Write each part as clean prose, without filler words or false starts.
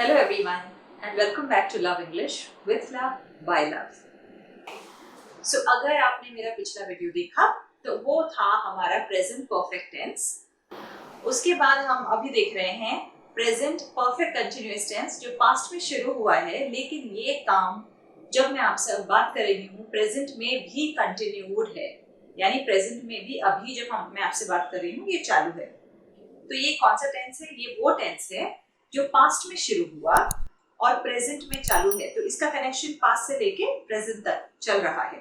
Hello everyone and welcome back to Love English with Love by Love. So अगर आपने मेरा पिछला video देखा तो वो था हमारा प्रेजेंट परफेक्ट टेंस। उसके बाद हम अभी देख रहे हैं प्रेजेंट परफेक्ट कंटिन्यूअस टेंस जो पास्ट में शुरू हुआ है, लेकिन ये काम जब मैं आपसे बात कर रही हूँ प्रेजेंट में भी कंटिन्यूड है, यानी प्रेजेंट में भी अभी जब मैं आपसे बात कर रही हूँ ये चालू है। तो ये कौन सा टेंस है? ये वो टेंस है जो पास्ट में शुरू हुआ और प्रेजेंट में चालू है। तो इसका कनेक्शन पास्ट से लेके प्रेजेंट तक चल रहा है।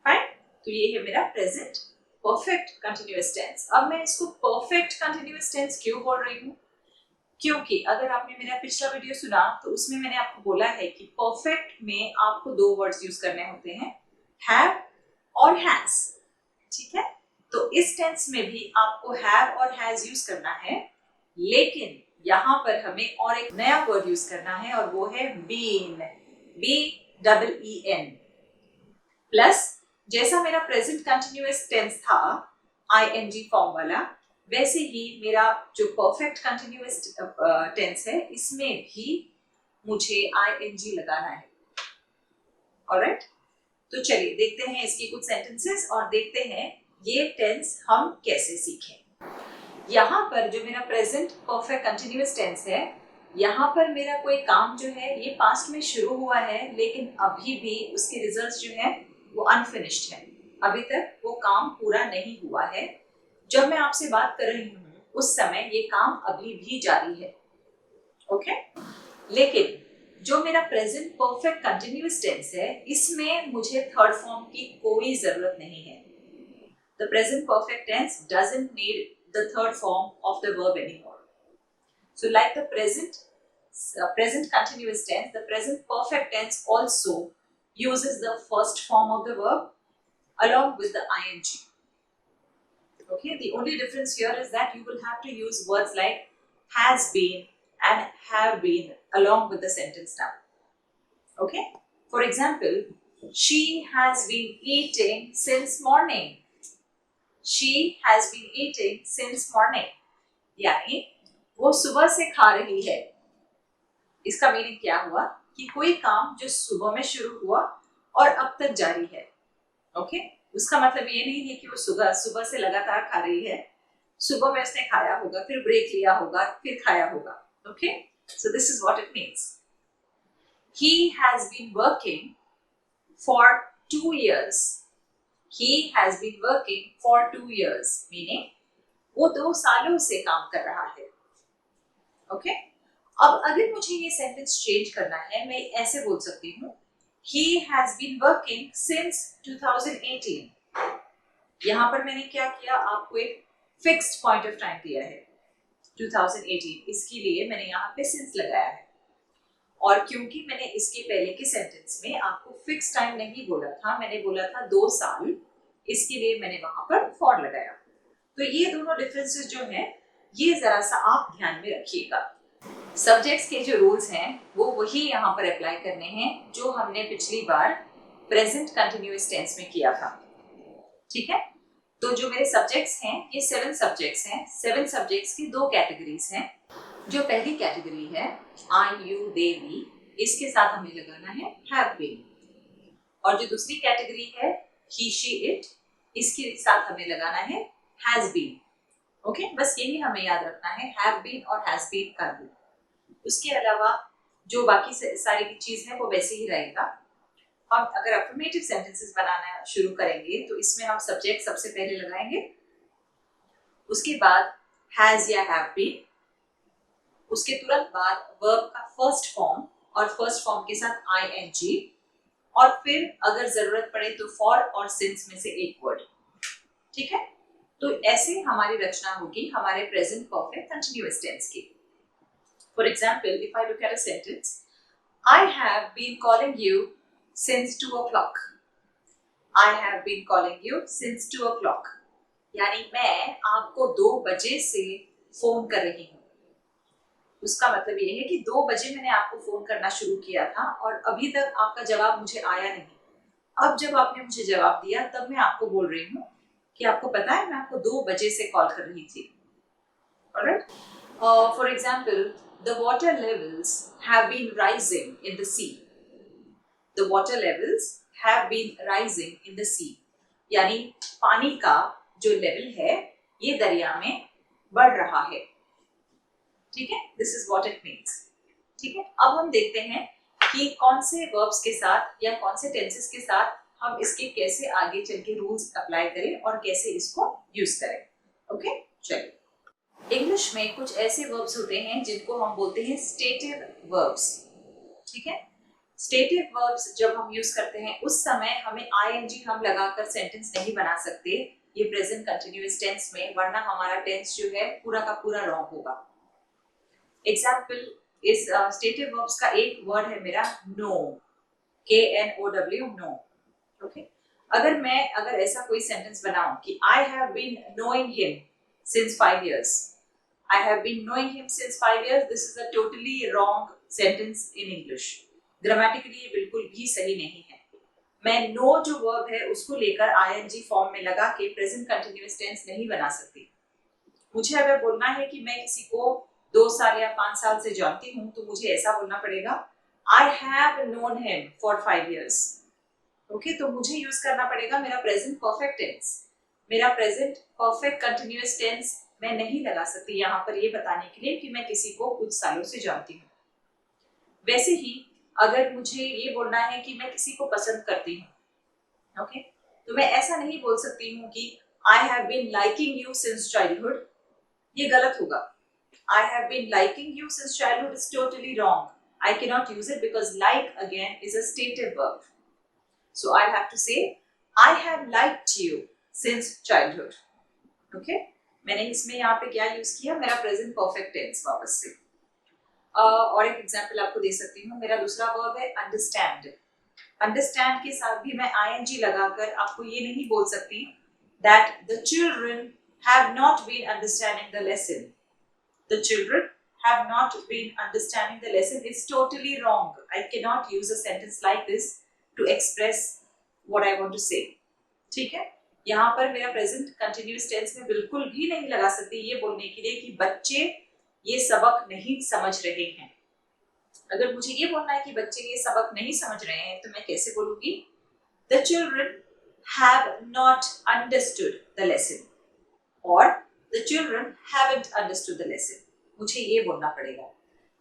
फाइन, तो ये है मेरा प्रेजेंट परफेक्ट कंटिन्यूअस टेंस। अब मैं इसको परफेक्ट कंटिन्यूअस टेंस क्यों बोल रही हूँ? क्योंकि अगर आपने मेरा पिछला वीडियो सुना तो उसमें मैंने आपको बोला है कि परफेक्ट में आपको दो वर्ड्स यूज करने होते हैं, हैव और हैज। ठीक है, तो इस टेंस में भी आपको हैव और हैज यूज करना है, लेकिन यहाँ पर हमें और एक नया वर्ड यूज करना है और वो है बीन, BEEN। प्लस जैसा मेरा प्रेजेंट कंटिन्यूअस टेंस था ING फॉर्म वाला, वैसे ही मेरा जो परफेक्ट कंटिन्यूअस टेंस है इसमें भी मुझे ING लगाना है। ऑलराइट, तो चलिए देखते हैं इसकी कुछ सेंटेंसेस और देखते हैं ये टेंस हम कैसे सीखें। यहाँ पर जो मेरा प्रेजेंट परफेक्ट कंटिन्यूअस टेंस है, यहाँ पर मेरा कोई काम जो है ये पास्ट में शुरू हुआ है, लेकिन अभी भी उसके रिजल्ट्स जो है वो अनफिनिश्ड है। अभी तक वो काम पूरा नहीं हुआ है। जब मैं आपसे बात कर रही हूँ उस समय ये काम अभी भी जारी है। ओके, लेकिन जो मेरा प्रेजेंट परफेक्ट कंटिन्यूअस टेंस है इसमें मुझे थर्ड फॉर्म की कोई जरूरत नहीं है। The present perfect tense doesn't need the third form of the verb anymore. So like the present continuous tense, the present perfect tense also uses the first form of the verb along with the ing. Okay, the only difference here is that you will have to use words like has been and have been along with the sentence now. Okay, for example, she has been eating since morning. She has been eating since morning, यानी वो सुबह से खा रही है। इसका meaning क्या हुआ कि कोई काम जो सुबह में शुरू हुआ और अब तक जारी है। ओके, उसका मतलब ये नहीं है कि वो सुबह से लगातार खा रही है। सुबह में उसने खाया होगा, फिर ब्रेक लिया होगा, फिर खाया होगा। Okay, so this is what it means. He has been working for 2 years. He has been working for 2 years, meaning वो 2 सालों से काम कर रहा है। ओके, अब अगर मुझे ये सेंटेंस चेंज करना है, मैं ऐसे बोल सकती हूँ He has been working since 2018। यहाँ पर मैंने क्या किया, आपको एक फिक्स्ड पॉइंट ऑफ टाइम दिया है 2018, इसके लिए मैंने यहाँ पे since लगाया है। और क्योंकि मैंने इसके पहले के सेंटेंस में आपको फिक्स टाइम नहीं बोला था, मैंने बोला था 2 साल, इसके लिए मैंने वहां पर फॉर लगाया। तो ये दोनों डिफरेंसेस जो हैं ये जरा सा आप ध्यान में रखिएगा। सब्जेक्ट्स के जो रूल्स हैं वो वही यहाँ पर अप्लाई करने हैं जो हमने पिछली बार प्रेजेंट कंटिन्यूअस टेंस में किया था। ठीक है, तो जो मेरे सब्जेक्ट्स हैं ये 7 सब्जेक्ट्स हैं। 7 सब्जेक्ट्स की 2 कैटेगरीज हैं। जो पहली कैटेगरी है आई यू दे वी, इसके साथ हमें लगाना है हैव बीन। और जो दूसरी कैटेगरी है ही शी इट, इसके साथ हमें लगाना है हैज बीन। ओके, बस यही हमें याद रखना है, हैव बीन और हैज बीन कर दो। उसके अलावा जो बाकी सारी की चीज है वो वैसे ही रहेगा। हम अगर अफर्मेटिव सेंटेंसेस बनाना शुरू करेंगे तो इसमें हम सब्जेक्ट सबसे पहले लगाएंगे, उसके बाद हैज या हैव बीन, उसके तुरंत बाद वर्ब का फर्स्ट फॉर्म और फर्स्ट फॉर्म के साथ ING, और फिर अगर जरूरत पड़े तो फॉर और सिंस में से एक वर्ड। ठीक है, तो ऐसे हमारी रचना होगी हमारे प्रेजेंट परफेक्ट कंटिन्यूअस टेंस की। For example, if I look at a sentence, I have been calling you since 2 o'clock। I have been calling you since 2 o'clock, यानी मैं आपको 2 बजे से फोन कर रही हूँ। उसका मतलब ये है कि 2 बजे मैंने आपको फोन करना शुरू किया था और अभी तक आपका जवाब मुझे आया नहीं। अब जब आपने मुझे जवाब दिया तब मैं आपको बोल रही हूँ कि आपको पता है मैं आपको 2 बजे से कॉल कर रही थी। Alright, for example, the water levels have been rising in the sea. The water levels have been rising in the sea. यानी पानी का जो लेवल है ये दरिया में बढ़ रहा है. ठीक है, this is what it means. ठीक है, अब हम देखते हैं कि कौन से वर्ब्स के साथ या कौन से टेंसेस के साथ हम इसके कैसे आगे चल के रूल्स अप्लाई करें और कैसे इसको यूज करें. ओके, चलिए. इंग्लिश में कुछ ऐसे वर्ब्स होते हैं जिनको हम बोलते हैं स्टेटिव वर्ब्स. ठीक है, स्टेटिव वर्ब्स जब हम यूज करते हैं उस समय हमें आईएनजी हम लगाकर सेंटेंस नहीं बना सकते ये प्रेजेंट कंटिन्यूअस टेंस में, वरना हमारा टेंस जो है पूरा का पूरा रॉन्ग होगा. एग्जाम्पल, इस स्टेटिव वर्ब्स का एक वर्ड है मेरा नो, KNOW, नो. ओके, अगर ऐसा कोई सेंटेंस बनाऊं कि I have been knowing him since 5 years, I have been knowing him since 5 years, this is a totally wrong sentence in English. Grammatically ये बिल्कुल भी सही नहीं है. मैं नो जो वर्ब है उसको लेकर आईएनजी फॉर्म में लगा के प्रेजेंट कंटिन्यूअस टेंस नहीं बना सकती. मुझे अगर बोलना है कि मैं किसी को 2 साल या 5 साल से जानती हूँ तो मुझे ऐसा बोलना पड़ेगा I have known him for 5 years. Okay, तो मुझे यूज करना पड़ेगा मेरा प्रेजेंट परफेक्ट टेंस. मेरा प्रेजेंट परफेक्ट कंटिन्यूअस टेंस मैं नहीं लगा सकती यहाँ पर ये बताने के लिए कि मैं किसी को कुछ सालों से जानती हूँ. वैसे ही अगर मुझे ये बोलना है कि मैं किसी को पसंद करती हूँ, ओके, तो मैं ऐसा नहीं बोल सकती हूँ कि I have been liking you since childhood. ये गलत होगा. I have been liking you since childhood is totally wrong. I can not use it because like again is a stative verb. So I have to say I have liked you since childhood. Okay, मैंने इसमें यहाँ पे क्या use किया, मेरा present perfect tense वापस से. और एक एग्जांपल आपको दे सकती हूँ. मेरा दूसरा वर्ब है अंडरस्टैंड. अंडरस्टैंड के साथ भी मैं आईएनजी लगाकर आपको ये नहीं बोल सकती that the children have not been understanding the lesson. The children have not been understanding the lesson is totally wrong. I can not use a sentence like this to express what I want to say. ठीक है, यहाँ पर मेरा present continuous tense में बिल्कुल भी नहीं लगा सकती ये बोलने के लिए कि बच्चे ये सबक नहीं समझ रहे हैं. अगर मुझे ये बोलना है कि बच्चे ये सबक नहीं समझ रहे हैं तो मैं कैसे बोलूंगी, the children have not understood the lesson और the children haven't understood the lesson. मुझे ये बोलना पड़ेगा.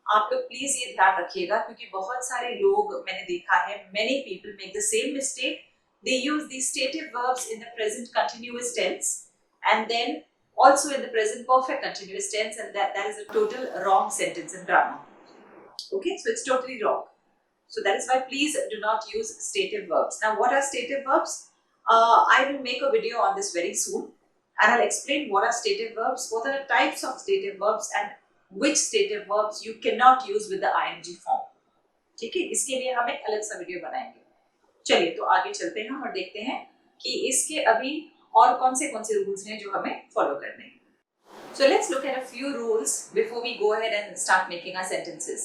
आप लोग प्लीज ये ध्यान रखिएगा क्योंकि बहुत सारे लोग मैंने देखा है, many people make the same mistake. They use these stative verbs in the present continuous tense and then also in the present perfect continuous tense, and that is a total wrong sentence in grammar. Okay, so it's totally wrong. So that is why please do not use stative verbs. Now what are stative verbs? I will make a video on this very soon and I'll explain what are stative verbs, what are the types of stative verbs and which stative verbs you cannot use with the ing form. ठीक है, इसके लिए हम एक अलग सा video बनाएंगे. चलिए तो आगे चलते हैं और देखते हैं कि इसके अभी और कौन से रूल्स हैं जो हमें फॉलो करने हैं. So let's look at a few rules before we go ahead and start making our sentences.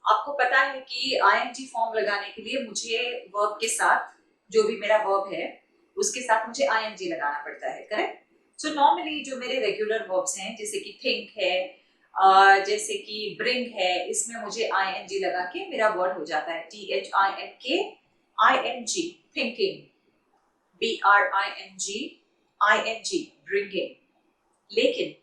आपको पता है कि आईएनजी फॉर्म लगाने के लिए मुझे वर्ब के साथ जो भी मेरा वर्ब है उसके साथ मुझे आईएनजी लगाना पड़ता है, करेक्ट? सो नॉर्मली जो मेरे रेगुलर वर्ब्स हैं जैसे कि थिंक है, जैसे कि ब्रिंग है, इसमें मुझे आईएनजी लगा के मेरा वर्ड हो जाता है THINK thinking, BRING bringing. लेकिन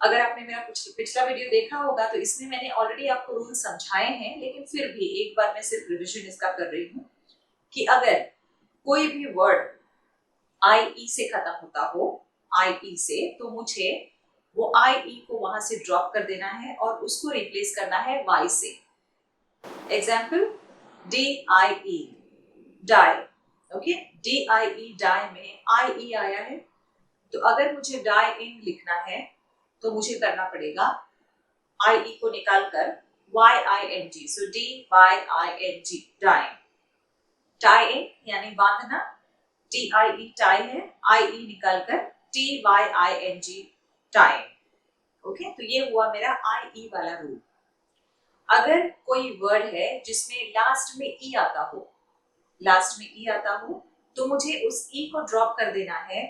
अगर आपने मेरा पिछला वीडियो देखा होगा तो इसमें मैंने ऑलरेडी आपको रूल समझाए हैं, लेकिन फिर भी एक बार मैं सिर्फ रिविजन इसका कर रही हूँ कि अगर कोई भी वर्ड IE से खत्म होता हो, IE से, तो मुझे वो IE को वहां से ड्रॉप कर देना है और उसको रिप्लेस करना है Y से. Example, DIE die. Okay, DIE die में IE आया है, तो अगर मुझे डाई इन लिखना है तो मुझे करना पड़ेगा IE को निकालकर YING. So DYING dying. Tie in यानी बांधना, TIE टाई है, IE निकालकर TYING टाइम. ओके, तो ये हुआ मेरा IE वाला रूल. अगर कोई वर्ड है जिसमें लास्ट में ई आता हो तो मुझे उस ई को ड्रॉप कर देना है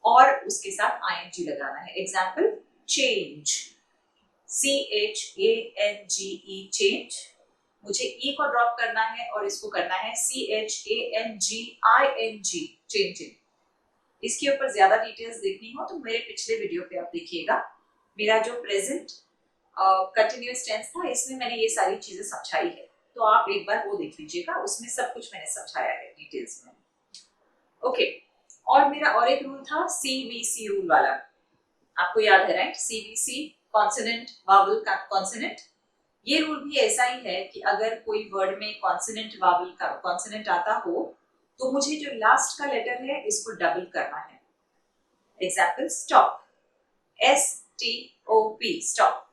और उसके साथ ING लगाना है. Example, change. CHANGE चेंज, मुझे ई को ड्रॉप करना है और इसको करना है CHANGING चेंजिंग। इसके ऊपर ज्यादा डिटेल्स देखनी हो तो मेरे पिछले वीडियो पे आप देखिएगा। मेरा जो प्रेजेंट कंटिन्यूअस टेंस था इसमें मैंने ये सारी चीजें समझाई है, तो आप एक बार वो देख लीजिएगा, उसमें सब कुछ मैंने समझाया है डिटेल्स में। ओके, और मेरा और एक रूल था CVC रूल वाला, आपको याद है right? CVC consonant vowel consonant. ये रूल भी ऐसा ही है कि अगर कोई वर्ड में कॉन्सोनेंट वावल का कॉन्सोनेंट आता हो तो मुझे जो लास्ट का लेटर है इसको डबल करना है। एग्जाम्पल स्टॉप, STOP स्टॉप,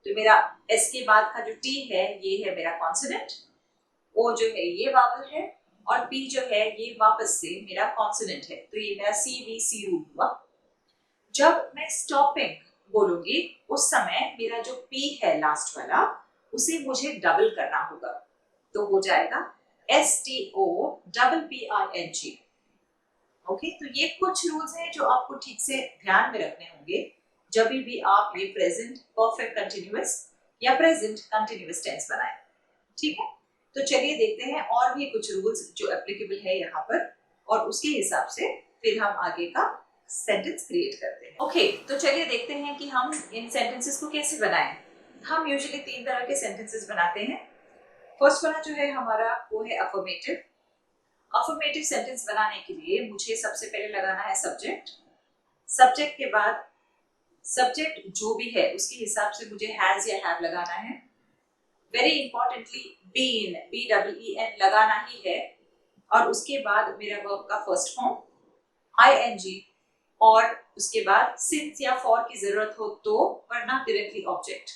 तो मेरा S के बाद का जो T है ये है मेरा कॉन्सोनेंट, O जो है ये वावल है और P जो है ये वापस से मेरा कॉन्सोनेंट है, तो ये मेरा CVC रूल हुआ। जब मैं स्टॉपिंग बोलूंगी उस समय मेरा जो P है लास्ट वाला उसे मुझे डबल करना होगा, तो हो जाएगा STOPPING। ओके, तो ये कुछ रूल्स हैं जो आपको ठीक से ध्यान में रखने होंगे जब भी आप ये प्रेजेंट परफेक्ट कंटिन्यूअस या प्रेजेंट कंटिन्यूअस टेंस बनाएं। ठीक है, तो चलिए देखते हैं और भी कुछ रूल्स जो एप्लीकेबल है यहाँ पर, और उसके हिसाब से फिर हम आगे का सेंटेंस क्रिएट करते हैं। ओके, तो चलिए देखते हैं कि हम इन सेंटेंसेस को कैसे बनाएं। हम यूजुअली 3 तरह के सेंटेंसेस बनाते हैं। फर्स्ट वाला जो है हमारा वो है अफर्मेटिव। अफर्मेटिव सेंटेंस बनाने के लिए मुझे सबसे पहले लगाना है सब्जेक्ट। सब्जेक्ट के बाद सब्जेक्ट जो भी है उसके हिसाब से मुझे हैज या हैव लगाना है। वेरी इंपॉर्टेंटली बीन, BEEN लगाना ही है, और उसके बाद मेरा वर्ब का फर्स्ट फॉर्म ING, और उसके बाद सिंस या फॉर की जरूरत हो तो, वरना directly object.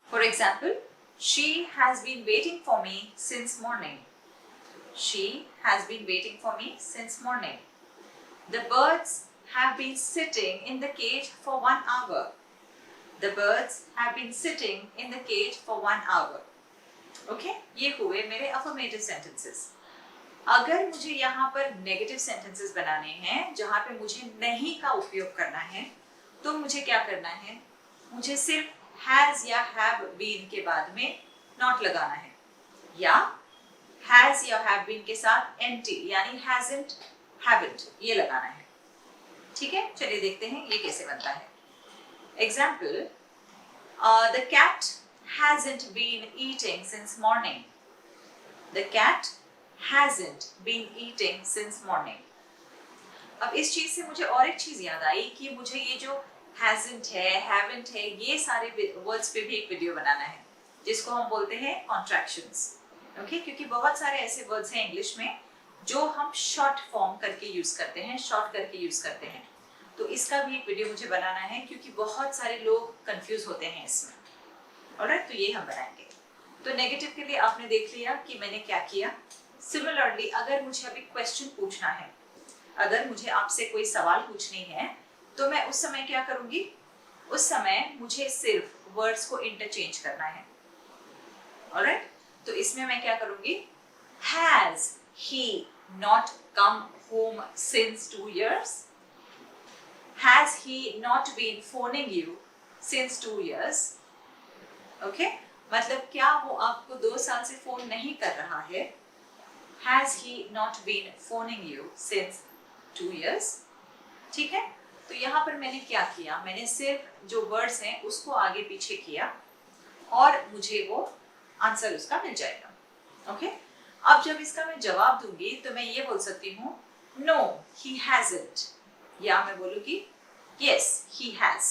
For example, she has been waiting for me since morning. She has been waiting for me since morning. The birds have been sitting in the cage for 1 hour. The birds have been sitting in the cage for 1 hour. Okay? ये हुए मेरे affirmative sentences. अगर मुझे यहाँ पर negative sentences बनाने हैं जहाँ पे मुझे नहीं का उपयोग करना है, तो मुझे क्या करना है? मुझे सिर्फ हैज या हैव बीन के बाद में नॉट लगाना है, या हैज या हैव बीन के साथ एंटी यानी हैजंट हैवंट ये लगाना है। ठीक है, चलिए देखते हैं ये कैसे बनता है। Example, the cat hasn't been eating since morning. The cat hasn't been eating since morning. अब इस चीज से मुझे और एक चीज याद आई कि मुझे ये जो हैजंट है, हैवंट है, ये सारे वर्ड्स पे भी एक वीडियो बनाना है जिसको हम बोलते हैं कॉन्ट्रैक्शंस। ओके, क्योंकि बहुत सारे ऐसे वर्ड्स हैं इंग्लिश में जो हम शॉर्ट फॉर्म करके यूज करते हैं, शॉर्ट करके यूज करते हैं, तो इसका भी एक वीडियो मुझे बनाना है क्योंकि बहुत सारे लोग कंफ्यूज होते हैं इसमें। ऑलराइट, तो ये हम बनाएंगे। तो नेगेटिव के लिए आपने देख लिया कि मैंने क्या किया। सिमिलरली अगर मुझे अभी क्वेश्चन पूछना है, अगर मुझे आपसे कोई सवाल पूछनी है, तो मैं उस समय क्या करूंगी? उस समय मुझे सिर्फ वर्ड्स को इंटरचेंज करना है। ऑलराइट, तो इसमें मैं क्या करूंगी? Has he not come home since 2 years? Has he not been phoning you since 2 years? Okay? मतलब क्या वो आपको 2 साल से फोन नहीं कर रहा है? Has he not been phoning you since 2 years? ठीक है, तो यहाँ पर मैंने क्या किया? मैंने सिर्फ जो वर्ड्स हैं उसको आगे पीछे किया और मुझे वो आंसर उसका मिल जाएगा। ओके, अब जब इसका मैं जवाब दूंगी तो मैं ये बोल सकती हूँ नो ही हैजंट, या मैं बोलूँगी यस ही हैज।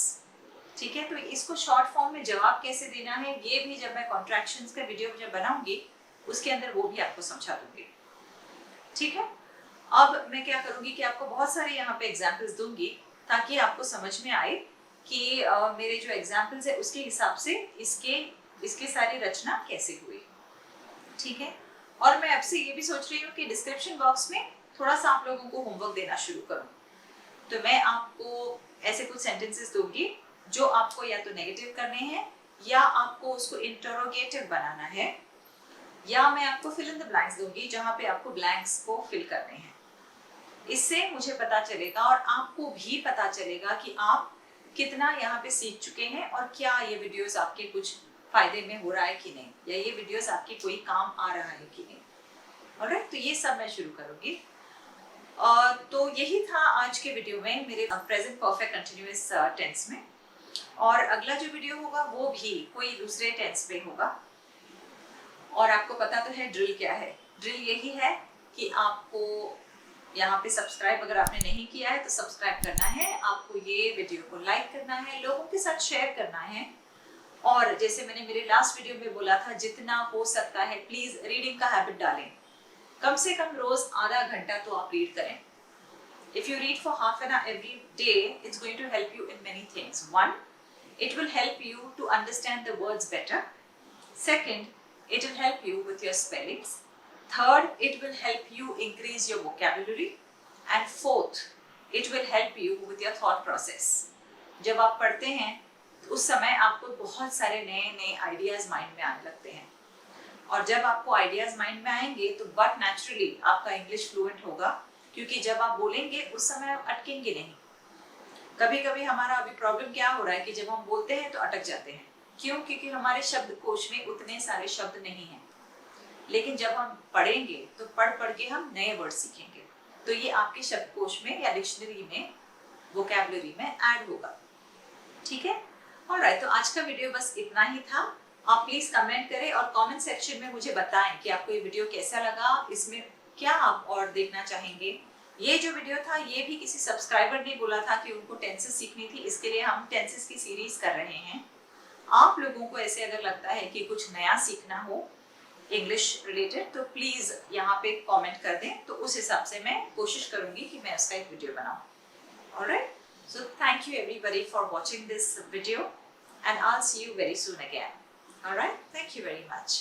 ठीक है, तो इसको शॉर्ट फॉर्म में जवाब कैसे देना है ये भी जब मैं कॉन्ट्रैक्शंस का वीडियो जब बनाऊंगी उसके अंदर वो भी आपको समझा दूंगी। ठीक है, अब मैं क्या करूंगी कि आपको बहुत सारे यहाँ पे एग्जाम्पल्स दूंगी ताकि आपको समझ में आए कि मेरे जो एग्जाम्पल्स है उसके हिसाब से इसके सारी रचना कैसे हुई। ठीक है, और मैं अब से ये भी सोच रही हूँ कि डिस्क्रिप्शन बॉक्स में थोड़ा सा आप लोगों को होमवर्क देना शुरू करूँ। तो मैं आपको ऐसे कुछ सेंटेंसेस दूंगी जो आपको या तो नेगेटिव करने हैं या आपको उसको इंटरोगेटिव बनाना है, या मैं आपको फिल इन द ब्लैंक्स दूंगी जहाँ पे आपको ब्लैंक्स को फिल करने हैं। इससे मुझे पता चलेगा और आपको भी पता चलेगा कि आप कितना यहाँ पे सीख चुके हैं और क्या ये वीडियोस आपके कुछ फायदे में हो रहा है कि नहीं, या ये वीडियोस आपके कोई काम आ रहा है कि नहीं। ऑलराइट, तो ये सब मैं शुरू करूंगी। तो यही था आज के वीडियो में मेरे प्रेजेंट परफेक्ट कंटिन्यूअस टेंस में। और अगला जो वीडियो होगा वो भी कोई दूसरे टेंस पे होगा। और आपको पता तो है ड्रिल क्या है। ड्रिल यही है कि आपको यहाँ पे सब्सक्राइब अगर आपने नहीं किया है तो सब्सक्राइब करना है, आपको ये वीडियो को लाइक करना है, लोगों के साथ शेयर करना है। और जैसे मैंने मेरे लास्ट वीडियो में बोला था, जितना हो सकता है प्लीज रीडिंग का हैबिट डालें। कम से कम रोज आधा घंटा तो आप रीड करें। If you read for half an hour every day, it's going to help you in many things. One, it will help you to understand the words better. Second, it will help you with your spellings. Third, it will help you increase your vocabulary. And fourth, it will help you with your thought process. जब आप पढ़ते हैं तो उस समय आपको बहुत सारे नए नए आइडियाज माइंड में आने लगते हैं। और जब आपको आइडियाज माइंड में आएंगे तो बट नेचुरली आपका इंग्लिश फ्लुएंट होगा, क्योंकि जब आप बोलेंगे उस समय आप अटकेंगे नहीं। कभी कभी हमारा अभी प्रॉब्लम क्या हो रहा है कि जब हम बोलते हैं तो अटक जाते हैं। क्यों? क्योंकि हमारे शब्दकोश में उतने सारे शब्द नहीं हैं। लेकिन जब हम पढ़ेंगे तो पढ़ पढ़ के हम नए वर्ड सीखेंगे, तो ये आपके शब्दकोश में या डिक्शनरी में, वोकैबुलरी में ऐड होगा। ठीक है, ऑलराइट, तो आज का वीडियो बस इतना ही था। आप प्लीज कमेंट करें और कमेंट सेक्शन में मुझे बताएं कि आपको ये वीडियो कैसा लगा, इसमें क्या आप और देखना चाहेंगे। ये जो वीडियो था ये भी किसी सब्सक्राइबर ने बोला था कि उनको टेंसेस सीखनी थी, इसके लिए हम टेंसेस की सीरीज कर रहे हैं। आप लोगों को ऐसे अगर लगता है कि कुछ नया सीखना हो इंग्लिश रिलेटेड तो प्लीज यहाँ पे कमेंट कर दें, तो उस हिसाब से मैं कोशिश करूंगी कि मैं उसका एक वीडियो बनाऊं। Alright, so thank you everybody for watching this video and I'll see you very soon again. Alright, thank you very much.